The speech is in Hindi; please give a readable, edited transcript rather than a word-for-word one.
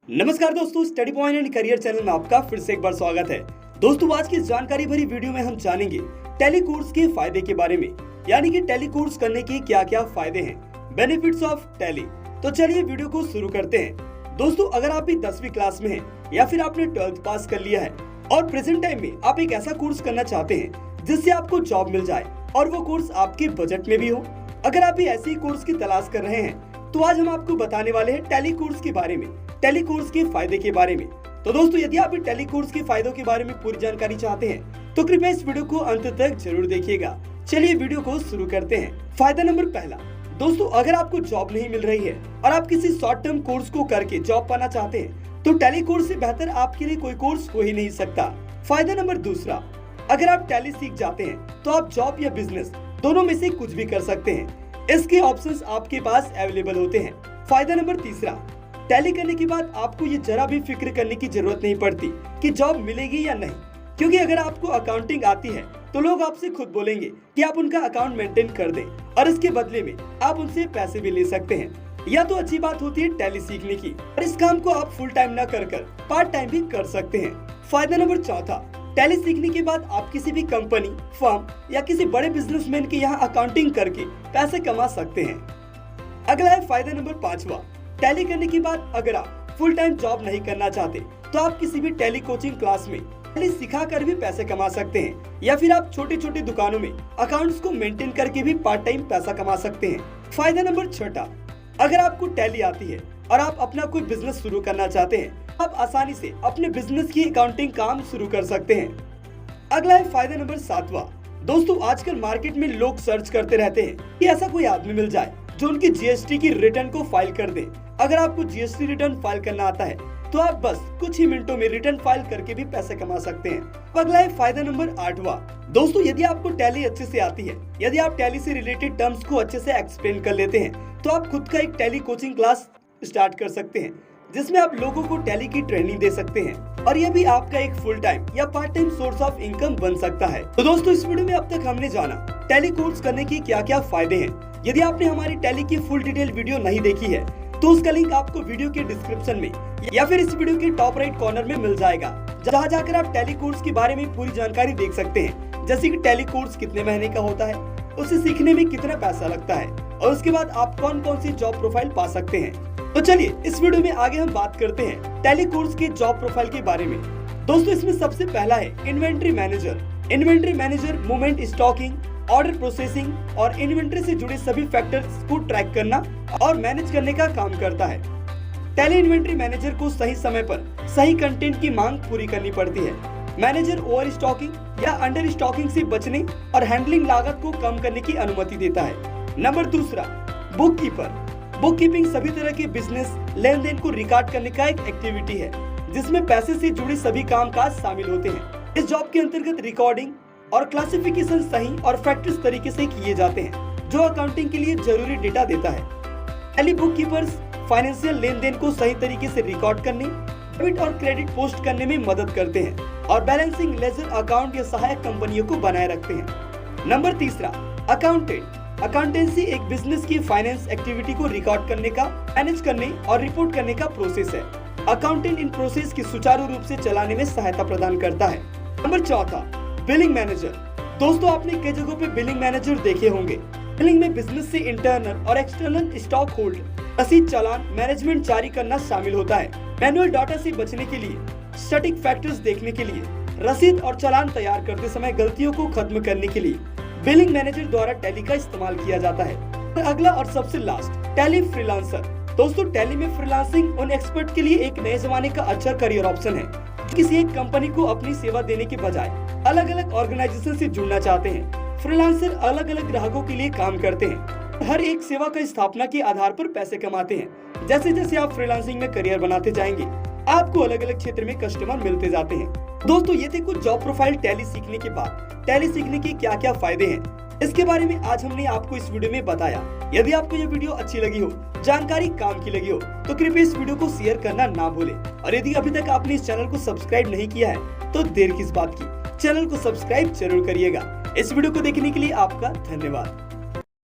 नमस्कार दोस्तों, study point and career channel में आपका फिर से एक बार स्वागत है। दोस्तों, आज की जानकारी भरी वीडियो में हम जानेंगे टैली कोर्स के फायदे के बारे में, यानी कि टैली कोर्स करने के क्या क्या फायदे हैं, बेनिफिट्स ऑफ टैली। तो चलिए वीडियो को शुरू करते हैं। दोस्तों, अगर आप भी 10वीं क्लास में हैं या फिर आपने 12th पास कर लिया है और प्रेजेंट टाइम में आप एक ऐसा कोर्स करना चाहते हैं जिससे आपको जॉब मिल जाए और वो कोर्स आपके बजट में भी हो, अगर आप भी ऐसे ही कोर्स की तलाश कर रहे हैं तो आज हम आपको बताने वाले हैं टैली कोर्स के बारे में, टैली कोर्स के फायदे के बारे में। तो दोस्तों, यदि आप भी टैली कोर्स के फायदों के बारे में पूरी जानकारी चाहते हैं तो कृपया इस वीडियो को अंत तक जरूर देखिएगा। चलिए वीडियो को शुरू करते हैं। फायदा नंबर पहला, दोस्तों, अगर आपको जॉब नहीं मिल रही है और आप किसी शॉर्ट टर्म कोर्स को करके जॉब पाना चाहते हैं तो टैली कोर्स से बेहतर आपके लिए कोई कोर्स हो ही नहीं सकता। फायदा नंबर दूसरा, अगर आप टैली सीख जाते हैं तो आप जॉब या बिजनेस दोनों में से कुछ भी कर सकते हैं। इसके ऑप्शंस आपके पास अवेलेबल होते हैं। फायदा नंबर तीसरा, टैली करने के बाद आपको ये जरा भी फिक्र करने की जरूरत नहीं पड़ती कि जॉब मिलेगी या नहीं, क्योंकि अगर आपको अकाउंटिंग आती है तो लोग आपसे खुद बोलेंगे कि आप उनका अकाउंट मेंटेन कर दें और इसके बदले में आप उनसे पैसे भी ले सकते हैं। यह तो अच्छी बात होती है टैली सीखने की, और इस काम को आप फुल टाइम न कर पार्ट टाइम भी कर सकते हैं। फायदा नंबर चौथा, टैली सीखने के बाद आप किसी भी कंपनी, फर्म या किसी बड़े बिजनेसमैन के यहाँ अकाउंटिंग करके पैसे कमा सकते हैं। अगला है फायदा नंबर पांचवा, टैली करने के बाद अगर आप फुल टाइम जॉब नहीं करना चाहते तो आप किसी भी टैली कोचिंग क्लास में टैली सिखा कर भी पैसे कमा सकते हैं, या फिर आप छोटी छोटी दुकानों में अकाउंट्स को मेंटेन करके भी पार्ट टाइम पैसा कमा सकते हैं। फायदा नंबर छठा, अगर आपको टैली आती है और आप अपना कोई बिजनेस शुरू करना चाहते हैं, आप आसानी से अपने बिजनेस की अकाउंटिंग काम शुरू कर सकते हैं। अगला है फायदा नंबर सातवां, दोस्तों, आजकल मार्केट में लोग सर्च करते रहते हैं कि ऐसा कोई आदमी मिल जाए जो उनकी जीएसटी की रिटर्न को फाइल कर दे। अगर आपको जीएसटी रिटर्न फाइल करना आता है तो आप बस कुछ ही मिनटों में रिटर्न फाइल करके भी पैसे कमा सकते हैं। अगला है फायदा नंबर आठवां, दोस्तों, यदि आपको टैली अच्छे से आती है, यदि आप टैली से रिलेटेड टर्म्स को अच्छे से एक्सप्लेन कर लेते हैं तो आप खुद का एक टैली कोचिंग क्लास स्टार्ट कर सकते हैं जिसमें आप लोगों को टैली की ट्रेनिंग दे सकते हैं, और यह भी आपका एक फुल टाइम या part time source of income बन सकता है। तो दोस्तों, इस वीडियो में अब तक हमने जाना टैली कोर्स करने की क्या क्या फायदे हैं। यदि आपने हमारी टैली की फुल डिटेल वीडियो नहीं देखी है तो उसका लिंक आपको वीडियो के डिस्क्रिप्शन में या फिर इस वीडियो के टॉप राइट कॉर्नर में मिल जाएगा, जहाँ जाकर आप टैली कोर्स के बारे में पूरी जानकारी देख सकते हैं, जैसे कि टैली कोर्स कितने महीने का होता है, उसे सीखने में कितना पैसा लगता है, और उसके बाद आप कौन कौन सी जॉब प्रोफाइल पा सकते हैं। तो चलिए इस वीडियो में आगे हम बात करते हैं टैली कोर्स के जॉब प्रोफाइल के बारे में। दोस्तों, इसमें सबसे पहला है inventory manager. Inventory manager movement, stocking, order processing और इन्वेंट्री से जुड़े सभी फैक्टर्स को ट्रैक करना और मैनेज करने का काम करता है। टैली इन्वेंट्री मैनेजर को सही समय पर सही कंटेंट की मांग पूरी करनी पड़ती है। मैनेजर ओवर स्टॉकिंग या अंडर स्टॉकिंग से बचने और हैंडलिंग लागत को कम करने की अनुमति देता है। नंबर दूसरा, बुक कीपर। बुक कीपिंग सभी तरह के बिजनेस लेन देन को रिकॉर्ड करने का एक एक्टिविटी है जिसमें पैसे से जुड़े सभी कामकाज शामिल होते हैं। इस जॉब के अंतर्गत रिकॉर्डिंग और क्लासिफिकेशन सही और फैक्टर्स तरीके से किए जाते हैं जो अकाउंटिंग के लिए जरूरी डेटा देता है। टैली बुक कीपर्स फाइनेंशियल लेन देन को सही तरीके से रिकॉर्ड करने, डेबिट और क्रेडिट पोस्ट करने में मदद करते हैं और बैलेंसिंग लेजर अकाउंट या सहायक कंपनियों को बनाए रखते हैं। नंबर तीसरा, अकाउंटेंट। अकाउंटेंसी एक बिजनेस की फाइनेंस एक्टिविटी को रिकॉर्ड करने का, मैनेज करने और रिपोर्ट करने का प्रोसेस है। अकाउंटेंट इन प्रोसेस की सुचारू रूप से चलाने में सहायता प्रदान करता है। नंबर चौथा, बिलिंग मैनेजर। दोस्तों, आपने कई जगहों पे बिलिंग मैनेजर देखे होंगे। बिलिंग में बिजनेस से इंटरनल और एक्सटर्नल स्टॉक होल्ड, रसीद, चालान, मैनेजमेंट जारी करना शामिल होता है। मैनुअल डाटा से बचने के लिए, स्टैटिक फैक्टर्स देखने के लिए, रसीद और चालान तैयार करते समय गलतियों को खत्म करने के लिए बिलिंग मैनेजर द्वारा टैली का इस्तेमाल किया जाता है। अगला और सबसे लास्ट, टैली फ्रीलांसर। दोस्तों, टैली में फ्रीलांसिंग उन एक्सपर्ट के लिए एक नए जमाने का अच्छा करियर ऑप्शन है जो किसी एक कंपनी को अपनी सेवा देने के बजाय अलग अलग ऑर्गेनाइजेशन से जुड़ना चाहते हैं। फ्रीलांसर अलग अलग ग्राहकों के लिए काम करते हैं, हर एक सेवा का स्थापना के आधार पर पैसे कमाते हैं। जैसे जैसे आप फ्रीलांसिंग में करियर बनाते जाएंगे आपको अलग अलग क्षेत्र में कस्टमर मिलते जाते हैं। दोस्तों, ये थे कुछ जॉब प्रोफाइल टैली सीखने के बाद टैली सीखने के क्या क्या फायदे हैं, इसके बारे में आज हमने आपको इस वीडियो में बताया। यदि आपको ये वीडियो अच्छी लगी हो, जानकारी काम की लगी हो, तो कृपया इस वीडियो को शेयर करना ना भूलें, और यदि अभी तक आपने इस चैनल को सब्सक्राइब नहीं किया है तो देर किस बात की, चैनल को सब्सक्राइब जरूर करिएगा। इस वीडियो को देखने के लिए आपका धन्यवाद।